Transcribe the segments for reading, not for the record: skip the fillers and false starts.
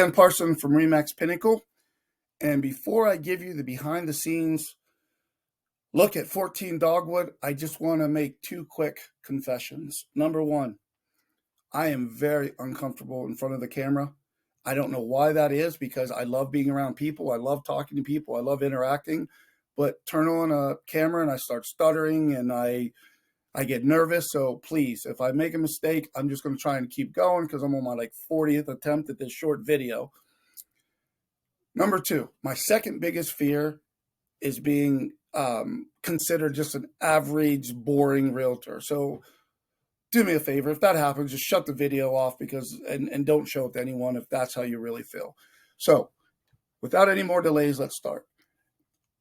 Dan Parson from Remax Pinnacle. And before I give you the behind the scenes look at 14 Dogwood, I just want to make two quick confessions. Number one, I am very uncomfortable in front of the camera. I don't know why that is, because I love being around people. I love talking to people. I love interacting. But turn on a camera and I start stuttering and I get nervous. So please, if I make a mistake, I'm just going to try and keep going because I'm on my 40th attempt at this short video. Number two, my second biggest fear is being considered just an average, boring realtor. So do me a favor. If that happens, just shut the video off and don't show it to anyone if that's how you really feel. So without any more delays, let's start.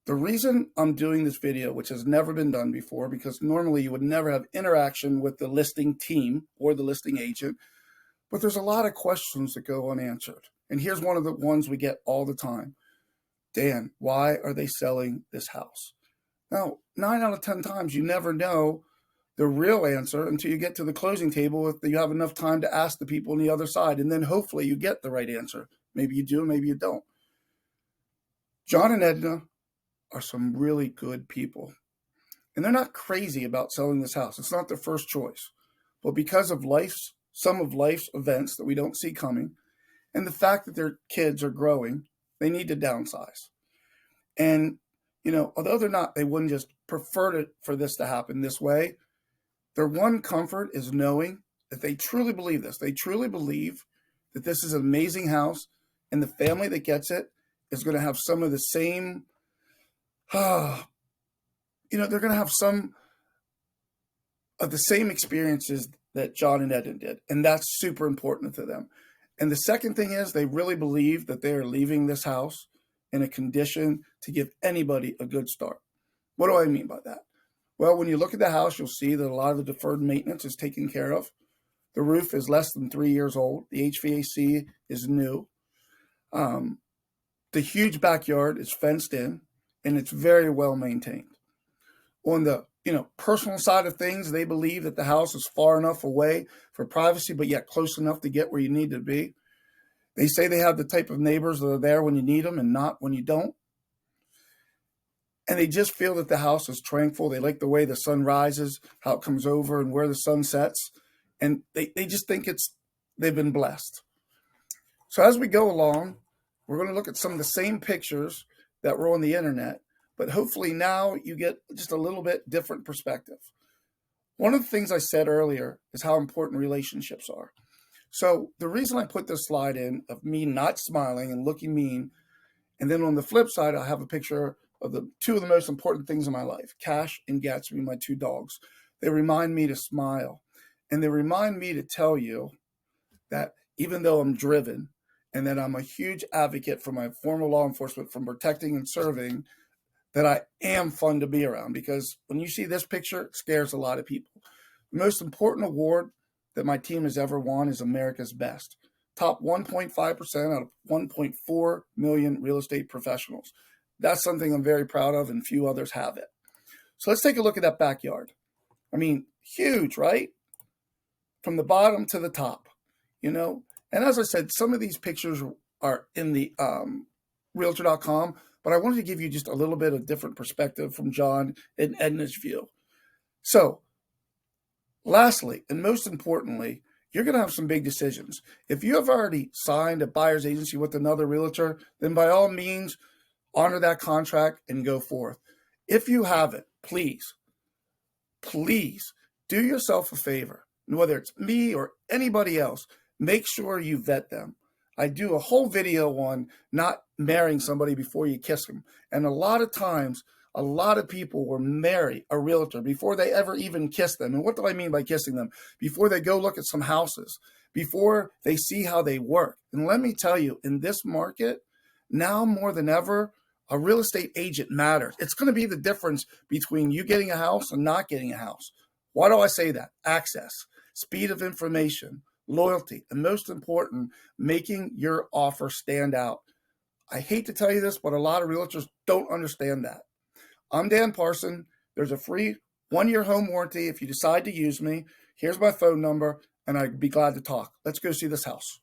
The reason I'm doing this video, which has never been done before, because normally you would never have interaction with the listing team or the listing agent, but there's a lot of questions that go unanswered. And here's one of the ones we get all the time. Dan, why are they selling this house? Now, 9 out of 10 times, you never know the real answer until you get to the closing table if you have enough time to ask the people on the other side. And then hopefully you get the right answer. Maybe you do, maybe you don't. John and Edna are some really good people. And they're not crazy about selling this house. It's not their first choice. But because of some of life's events that we don't see coming, and the fact that their kids are growing, they need to downsize. And, although they wouldn't just prefer for this to happen this way, their one comfort is knowing that they truly believe this. They truly believe that this is an amazing house and the family that gets it is going to have some of the same, they're going to have some of the same experiences that John and Edna did. And that's super important to them. And the second thing is they really believe that they are leaving this house in a condition to give anybody a good start. What do I mean by that? Well, when you look at the house, you'll see that a lot of the deferred maintenance is taken care of. The roof is less than 3 years old. The HVAC is new. The huge backyard is fenced in, and it's very well maintained. On the personal side of things, they believe that the house is far enough away for privacy, but yet close enough to get where you need to be. They say they have the type of neighbors that are there when you need them and not when you don't. And they just feel that the house is tranquil. They like the way the sun rises, how it comes over, and where the sun sets. And they just think they've been blessed. So as we go along, we're going to look at some of the same pictures that were on the internet, but hopefully now you get just a little bit different perspective. One of the things I said earlier is how important relationships are. So the reason I put this slide in of me not smiling and looking mean, and then on the flip side, I have a picture of the two of the most important things in my life, Cash and Gatsby, my two dogs. They remind me to smile. And they remind me to tell you that even though I'm driven and that I'm a huge advocate for my former law enforcement from protecting and serving, that I am fun to be around, because when you see this picture, it scares a lot of people. The most important award that my team has ever won is America's Best. Top 1.5% out of 1.4 million real estate professionals. That's something I'm very proud of, and few others have it. So let's take a look at that backyard. I mean, huge, right? From the bottom to the top, And as I said, some of these pictures are in the Realtor.com, but I wanted to give you just a little bit of different perspective from John and Edna's view. So lastly, and most importantly, you're going to have some big decisions. If you have already signed a buyer's agency with another realtor, then by all means, honor that contract and go forth. If you haven't, please do yourself a favor. Whether it's me or anybody else, make sure you vet them. I do a whole video on not marrying somebody before you kiss them. And a lot of times, a lot of people will marry a realtor before they ever even kiss them. And what do I mean by kissing them? Before they go look at some houses, before they see how they work. And let me tell you, in this market, now more than ever, a real estate agent matters. It's going to be the difference between you getting a house and not getting a house. Why do I say that? Access, speed of information, loyalty, and most important, making your offer stand out. I hate to tell you this, but a lot of realtors don't understand that. I'm Dan Parson. There's a free 1-year home warranty if you decide to use me. Here's my phone number, and I'd be glad to talk. Let's go see this house.